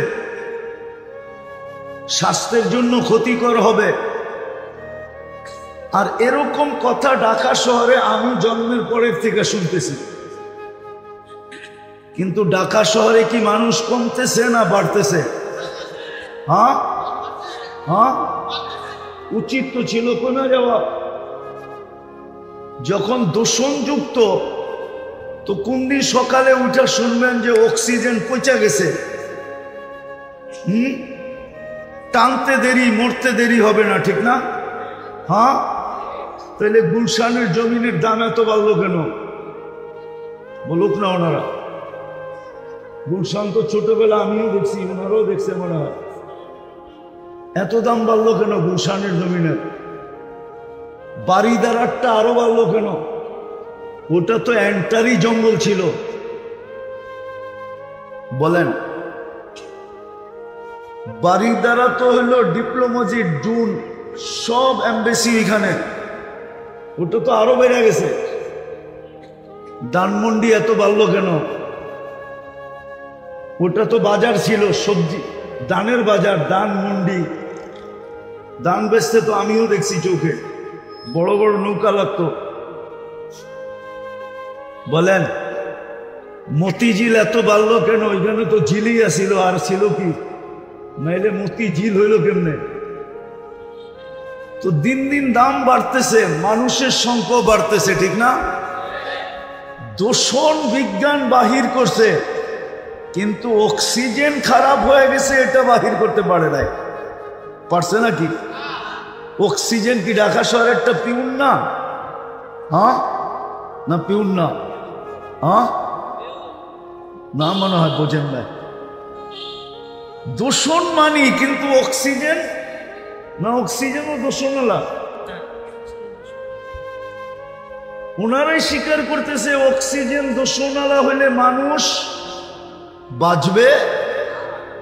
স্বাস্থ্যের জন্য ক্ষতিকর হবে। আর এরকম কথা ঢাকা শহরে আমি জন্মের পরের থেকে শুনতেছি। কিন্তু ঢাকা শহরে কি মানুষ কমতেছে না বাড়তেছে? হ্যাঁ হ্যাঁ, উচিত তো ছিল কোনা যাওয়া। যখন দূষণযুক্ত, তো কোন দিন সকালে উঠে শুনবেন যে অক্সিজেন পচা গেছে, টানতে দেরি, মরতে দেরি হবে না, ঠিক না? হ্যাঁ, তাহলে গুলশানের জমিনের দাম এত বাড়লো কেন? বলুক না ওনারা। গুলশান তো ছোটবেলা আমিও দেখছি, ওনারাও দেখছে মনে হয়। এত দাম বাড়লো কেন গুলশানের জমিনের? বাড়িদারারটা আরো বাড়লো কেন? ওটা তো এন্টারি জঙ্গল ছিল। বলেন, বাড়িদারা তো হলো ডিপ্লোমাজি, ডুন, সব এমবেসি এখানে। ওটা তো আরো বেড়ে গেছে। ধানমন্ডি এত বাড়লো কেন? ওটা তো বাজার ছিল, সবজি ধানের বাজার, ধানমন্ডি। ধান বেচতে তো আমিও দেখছি চোখে, বড় বড় নৌকা লাগতো। বলেন, মতিঝিল এত বাড়লো কেন? ওইখানে তো ঝিলই আসিল, আর ছিল কি? নাইলে মতিঝিল হইল কেমনে? তো দিন দিন দাম বাড়তেছে, মানুষের সংখ্যা বাড়তেছে, ঠিক না? দূষণ বিজ্ঞান বাহির করছে, কিন্তু অক্সিজেন খারাপ হয়ে গেছে এটা বাহির করতে পারে নাই। পারছে নাকি? অক্সিজেন কি ঢাকা শহরেরটা পিউন না? হ্যাঁ না, পিউন না? হ্যাঁ না, মনে হয় বোঝেন না। দূষণ মানি, কিন্তু অক্সিজেন না, অক্সিজেনও দূষণ হলা। ওনারাই স্বীকার করতেছে অক্সিজেন দূষণালা হইলে মানুষ বাঁচবে।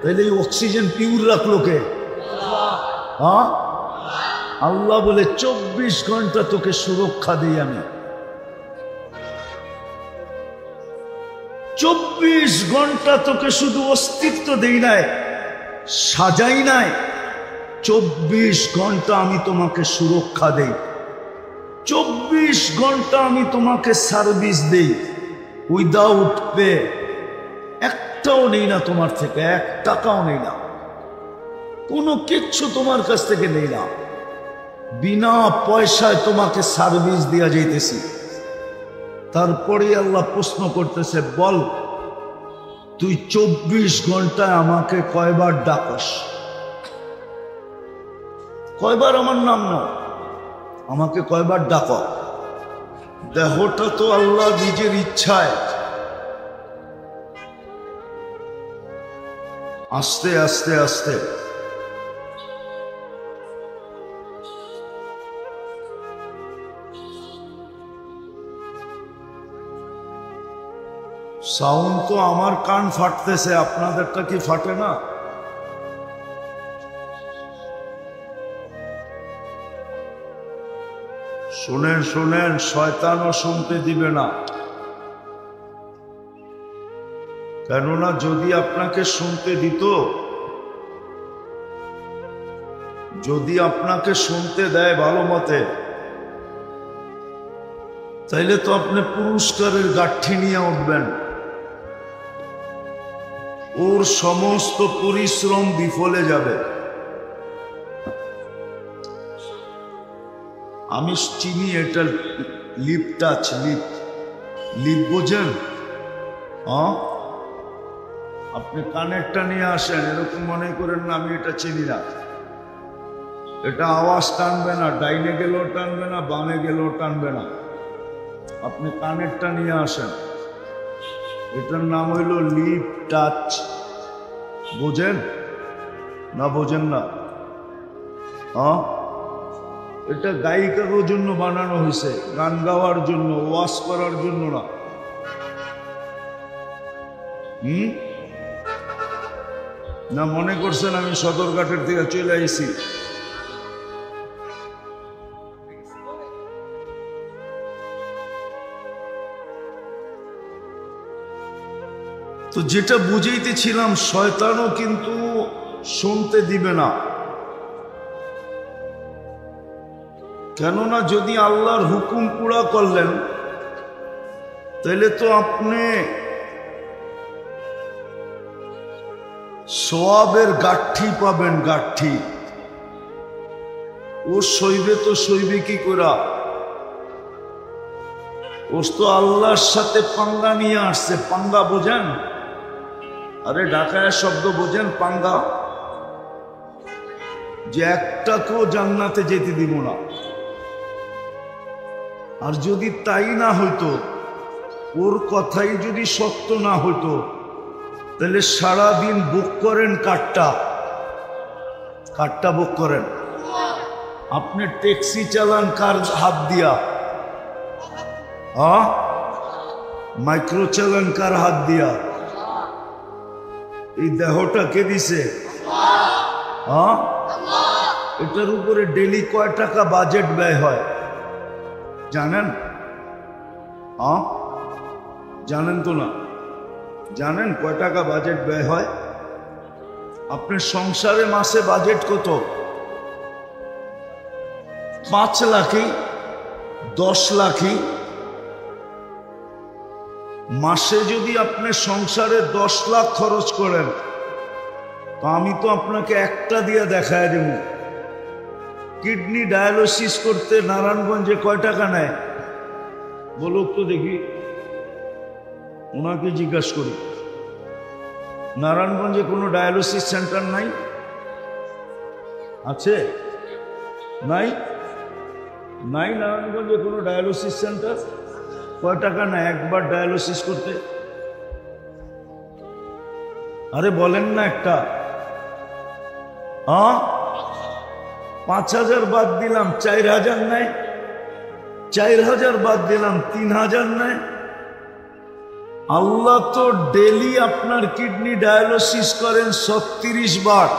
তাহলে এই অক্সিজেন পিউর রাখলো কে? হ্যাঁ, আল্লাহ বলে 24 ঘন্টা তোকে সুরক্ষা দিই আমি। 24 ঘন্টা তোকে শুধু অস্তিত্ব দেই নাই, সাজাই নাই, 24 ঘন্টা আমি তোমাকে সুরক্ষা দেই, 24 ঘন্টা আমি তোমাকে সার্ভিস দেই। উইদাউট পে, একটাও নেই না তোমার থেকে, 1 টাকাও নেই না, কোনো কিচ্ছু তোমার কাছ থেকে নেই না, বিনা পয়সায় তোমাকে সার্ভিস দেয়া যাইতেছি। তারপরে আল্লাহ প্রশ্ন করতেছে, বল তুই 24 ঘন্টায় আমাকে কয়বার ডাকস? কয়বার আমার নাম নাও, আমাকে কয়বার ডাক? দেহটা তো আল্লাহ নিজের ইচ্ছায় আস্তে আস্তে আস্তে সাউন্ড তো আমার কান ফাটতেছে, আপনাদেরটা কি ফাটে না? শুনেন শুনেন, শয়তানও শুনতে দিবে না। কেননা যদি আপনাকে শুনতে দিত, যদি আপনাকে শুনতে দেয় ভালো মতে, তাইলে তো আপনি পুরস্কারের গাঠি নিয়ে উঠবেন, ওর সমস্ত পরিশ্রম বিফলে যাবে। আমি চিনি এটা লিপ টাচ, লিপ লিপ বোঝেন? আপনি কানেরটা নিয়ে আসেন, এরকম মনে করেন না আমি এটা চিনি না। এটা আওয়াজ টানবে না, ডাইনে গেলেও টানবে না, বামে গেলেও টানবে না। আপনি কানেরটা নিয়ে আসেন, এটার নাম হইল লিপ টাচ। বোঝেন না? বোঝেন না? এটা গায়িকার জন্য বানানো হয়েছে, গান গাওয়ার জন্য, ওয়াজ করার জন্য না। না মনে করছেন আমি সদরঘাটের থেকে চলে আইছি? তো যেটা বুঝাইতেছিলাম, শয়তানও কিন্তু শুনতে দিবে না। কেননা যদি আল্লাহর হুকুম পুরা করলেন, তাহলে তো আপনি সওয়াবের গাঠি পাবেন, গাঠি। ও সইবে তো সইবে কি করা? ও তো আল্লাহর সাথে পাঙ্গা নিয়ে আসছে। পাঙ্গা বোঝেন? আরে ঢাকায় শব্দ বোঝেন? পাঙ্গা, যে একটাকেও জান্নাতে যেতে দিব না। আর যদি তাই না হইতো, ওর কথাই যদি সত্য না হইতো, তাহলে সারাদিন বুক করেন কাঠটা, কাঠটা বুক করেন। আপনি ট্যাক্সি চালান কার হাত দিয়া? মাইক্রো চালান কার হাত দিয়া? এই দেহটা কে দিছে? এটার উপরে ডেলি কয় টাকা বাজেট ব্যয় হয় জানেন? জানেন তো না? জানেন কয় টাকা বাজেট ব্যয় হয়? আপনার সংসারে মাসে বাজেট কত? 5 লাখই, 10 লাখই। মাসে যদি আপনি সংসারে 10 লাখ খরচ করেন, তো আমি তো আপনাকে একটা দিয়ে দেখায় দেব। কিডনি ডায়ালিসিস করতে নারায়ণগঞ্জে কয় টাকা নেয় বলুক তো দেখি, ওনাকে জিজ্ঞাসা করি। নারায়ণগঞ্জে কোনো ডায়ালিসিস সেন্টার নাই? আছে? নাই? নাই নারায়ণগঞ্জে কোনো ডায়ালিসিস সেন্টার? কয় টাকা নেয় একবার ডায়ালিসিস করতে? আরে বলেন না একটা। 5,000 বাদ দিলাম 4,000 নেয়, 4,000 বাদ দিলাম 3,000 নেয়। আল্লাহ তো ডেলি আপনার কিডনি ডায়ালিসিস করেন 36 বার,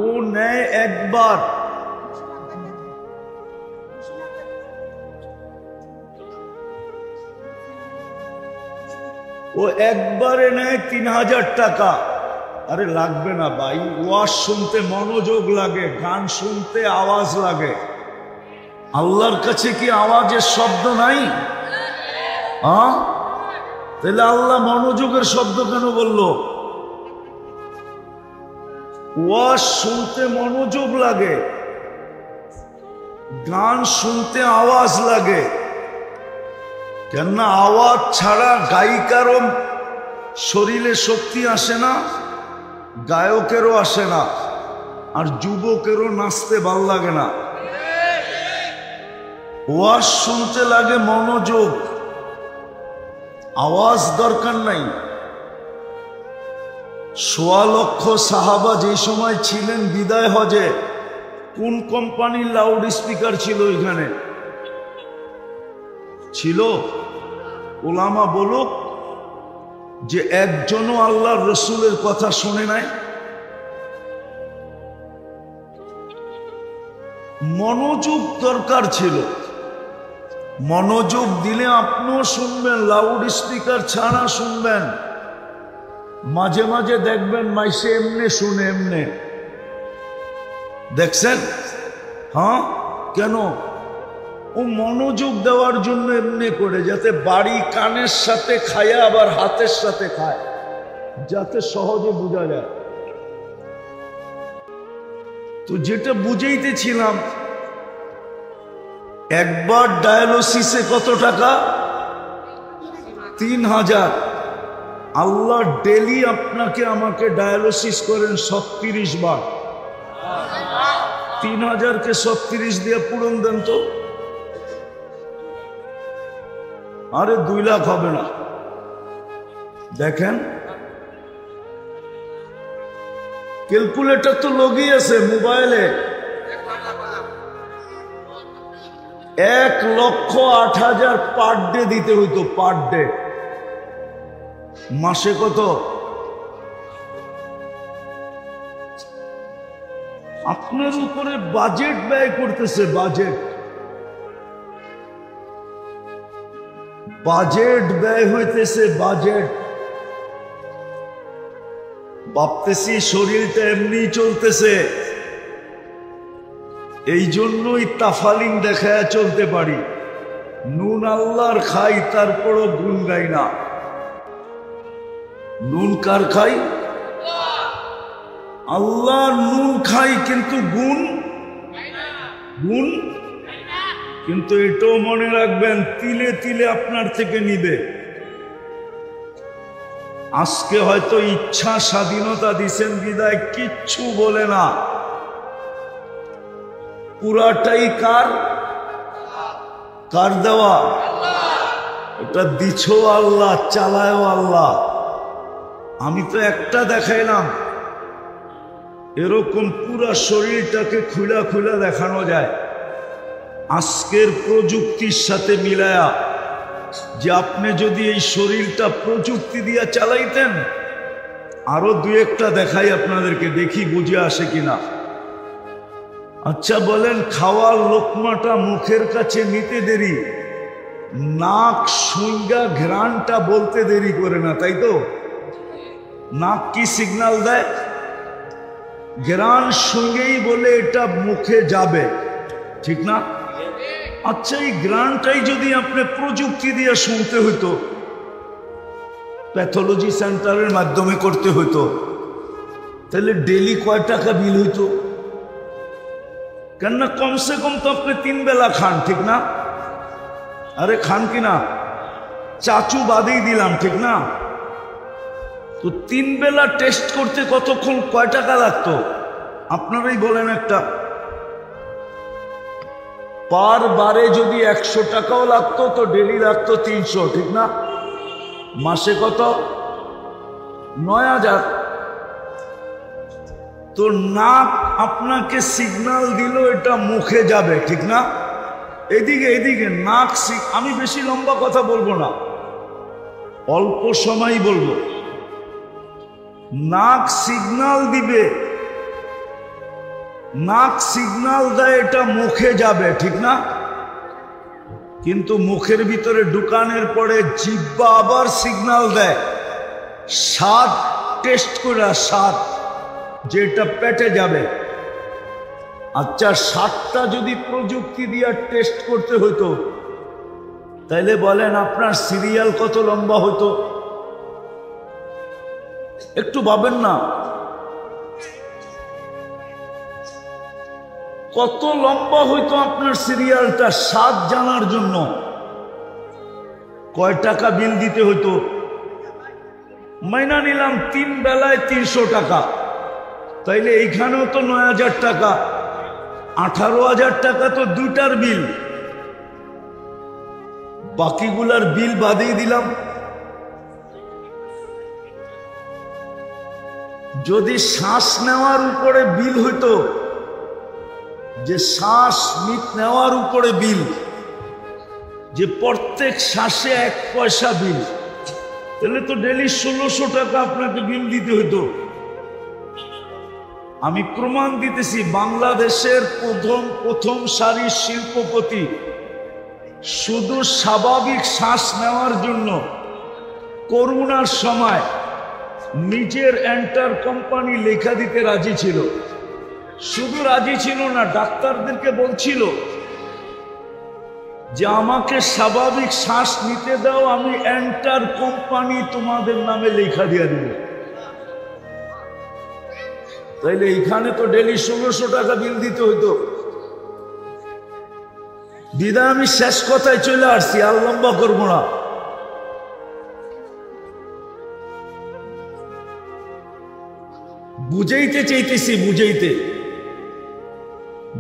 ও নেয় একবার। ও একবারে নেয় 3,000 টাকা। আরে লাগবে না ভাই, ওয়াজ শুনতে মনোযোগ লাগে, গান শুনতে আওয়াজ লাগে। আল্লাহর কাছে কি আওয়াজের শব্দ নাই? তাহলে আল্লাহ মনোযোগের শব্দ কেন বলল? ওয়াজ শুনতে মনোযোগ লাগে, গান শুনতে আওয়াজ লাগে। কেননা আওয়াজ ছাড়া গায়িকারও শরীরে শক্তি আসে না, গায়কেরও আসে না, আর যুবকেরও নাচতে ভাল লাগে না। ওয়াজ শুনতে লাগে মনোযোগ, আওয়াজ দরকার নাই। 1.25 লক্ষ সাহাবা যে সময় ছিলেন বিদায় হজে, কোন কোম্পানির লাউড স্পিকার ছিল এখানে? ছিল? ওলামা বলুক যে একজনও আল্লাহর রসুলের কথা শুনে নাই। মনোযোগ দরকার ছিল, মনোযোগ দিলে আপনিও শুনবেন, লাউড স্পিকার ছাড়া শুনবেন। মাঝে মাঝে দেখবেন মাইসে এমনে শুনে, এমনে দেখছেন? হ্যাঁ, কেন? ও মনোযোগ দেওয়ার জন্য এমনি করে, যাতে বাড়ি কানের সাথে খায় আবার হাতের সাথে খায়, যাতে সহজে বোঝা যায়। তো যেটা বুঝাইতেছিলাম, একবার ডায়ালিসিসে কত টাকা? 3000। আল্লাহ ডেলি আপনাকে আমাকে ডায়ালিসিস করেন 36 বার। 3000কে 36 দিয়ে পূরণ দেন তো। আরে 2 লাখ হবে না। দেখেন, ক্যালকুলেটর তো লগই আছে মোবাইলে। 1,08,000 পার ডে দিতে হইতো, পার ডে। মাসে কত? আপনার উপরে বাজেট ব্যয় করতেছে, বাজেট বাজেট ব্যয় হইতেছে, বাজেট। ভাবতেছি শরীরটা এমনি চলতেছে, এই জন্যই তাফালিং দেখায় চলতে পারি। নুন আল্লাহর খাই, তারপরও গুণ গাই না। নুন কার খাই? আল্লাহ নুন খাই, কিন্তু গুণ কিন্তু এটাও মনে রাখবেন, তিলে তিলে আপনার থেকে নিবে। আজকে হয়তো ইচ্ছা স্বাধীনতা দিছেন বিদায় কিচ্ছু বলে না, পুরাটাই কার? কার দেওয়া? এটা দিছো আল্লাহ, চালায়ও আল্লাহ। আমি তো একটা দেখাইলাম, এরকম পুরা শরীরটাকে খুলা খুলা দেখানো যায় আজকের প্রযুক্তির সাথে মিলায়া। যে আপনি যদি এই শরীরটা প্রযুক্তি দিয়ে চালাইতেন, আরো 2-1টা দেখাই আপনাদেরকে, দেখি বুঝে আসে কিনা। আচ্ছা বলেন, খাওয়ার লোকমাটা মুখের কাছে নিতে দেরি, নাক সুইঙ্গা ঘ্রাণটা বলতে দেরি করে না, তাই তো? নাক কি সিগন্যাল দেয়? ঘ্রাণ সঙ্গেই বলে এটা মুখে যাবে, ঠিক না? আচ্ছা, এই ঘ্রাণটাই যদি আপনি প্রযুক্তি দিয়ে শুনতে হইতো, প্যাথোলজি সেন্টারের মাধ্যমে করতে হইতো, তাহলে ডেলি কয় টাকা বিল হইতো? কেননা কমসে কম তো আপনি 3 বেলা খান, ঠিক না? আরে খান কিনা? চাচু বাদেই দিলাম, ঠিক না? তো 3 বেলা টেস্ট করতে কতক্ষণ, কয় টাকা লাগতো? আপনারাই বলেন একটা। পার বারে যদি 100 টাকাও লাগতো, তো ডেলি লাগতো 300, ঠিক না? মাসে কত? 9000। তো নাক আপনাকে সিগন্যাল দিল এটা মুখে যাবে, ঠিক না? এদিকে নাক, আমি বেশি লম্বা কথা বলবো না, অল্প সময় বলবো। নাক সিগন্যাল দিবে, নাক সিগন্যাল দেয় এটা মুখে যাবে, ঠিক না? কিন্তু মুখের ভিতরে ঢুকানোর পরে জিহ্বা আবার সিগন্যাল দেয়, স্বাদ টেস্ট করে, স্বাদ যেটা পেটে যাবে। আচ্ছা, স্বাদটা যদি প্রযুক্তি দিয়ে টেস্ট করতে হতো, তাইলে বলেন আপনার সিরিয়াল কত লম্বা হতো? একটু ভাবেন না, কত লম্বা হইতো আপনার সিরিয়ালটা স্বাদ জানার জন্য। কয় টাকা বিল দিতে হইতো? মাইনা নিলাম 3 বেলায় 300 টাকা, তাইলে এইখানেও তো 9000 টাকা, 18,000 টাকা তো 2টার বিল। বাকিগুলার বিল বাদেই দিলাম। যদি শ্বাস নেওয়ার উপরে বিল হইতো, যে শ্বাস নেওয়ার উপরে বিল, যে প্রত্যেক শ্বাসে 1 পয়সা বিল, তাহলে তো ডেলি 1600 টাকা আপনাকে বিল দিতে হইতো। আমি প্রমাণ দিতেছি, বাংলাদেশের প্রথম সারির শিল্পপতি শুধু স্বাভাবিক শ্বাস নেওয়ার জন্য করোনার সময় নিজের এন্টার কোম্পানি লেখা দিতে রাজি ছিল। শুধু রাজি ছিল না, ডাক্তারদেরকে বলছিল যে আমাকে স্বাভাবিক শ্বাস নিতে দাও, আমি এন্টার কোম্পানি তোমাদের নামে লেখা দিয়ে দিব। তাইলে এইখানে তো ডেলি 1600 টাকা বিল দিতে হইতো। দিদা আমি শেষ কথায় চলে আসছি, আর লম্বা করবো না। বুঝাইতে চাইতেছি, বুঝাইতে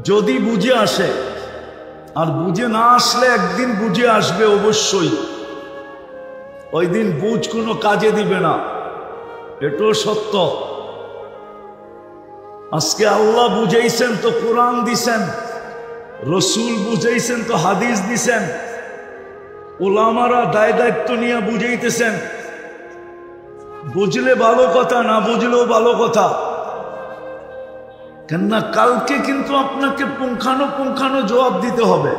যদি বুঝে আসে, আর বুঝে না আসলে একদিন বুঝে আসবে অবশ্যই। ওই দিন বুঝ কোনো কাজে দিবে না, এটাও সত্য। আজকে আল্লাহ বুঝাইছেন তো কোরআন দিছেন, রসুল বুঝাইছেন তো হাদিস দিছেন, ওলামারা দায় দায়িত্ব নিয়ে বুঝাইতেছেন। বুঝলে ভালো কথা, না বুঝলেও ভালো কথা। কেননা কালকে কিন্তু আপনাকে পুঙ্খানো জবাব দিতে হবে।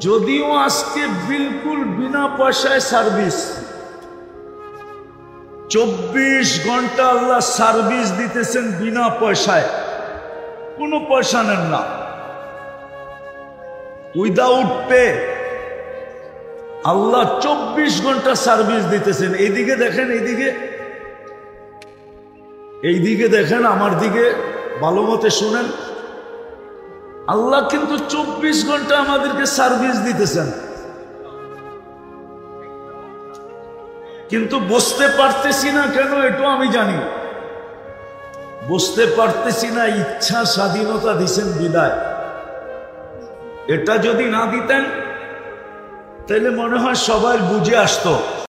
যদিও আজকে বিলকুল বিনা পয়সায় সার্ভিস, 24 ঘন্টা আল্লাহ সার্ভিস দিতেছেন বিনা পয়সায়, কোনো পয়সা নেন না, উইদাউট পে। আল্লাহ 24 ঘন্টা সার্ভিস দিতেছেন। এইদিকে দেখেন, এইদিকে দেখেন, আমার দিকে ভালো মতে শুনেন। আল্লাহ কিন্তু 24 ঘন্টা আমাদেরকে সার্ভিস দিতেছেন, কিন্তু বুঝতে পারতেছি না কেন, এটাও আমি জানি। বুঝতে পারতেছি না, ইচ্ছা স্বাধীনতা দিছেন বিদায়। এটা যদি না দিতেন তাহলে মনে হয় সবাই বুঝে আসতো।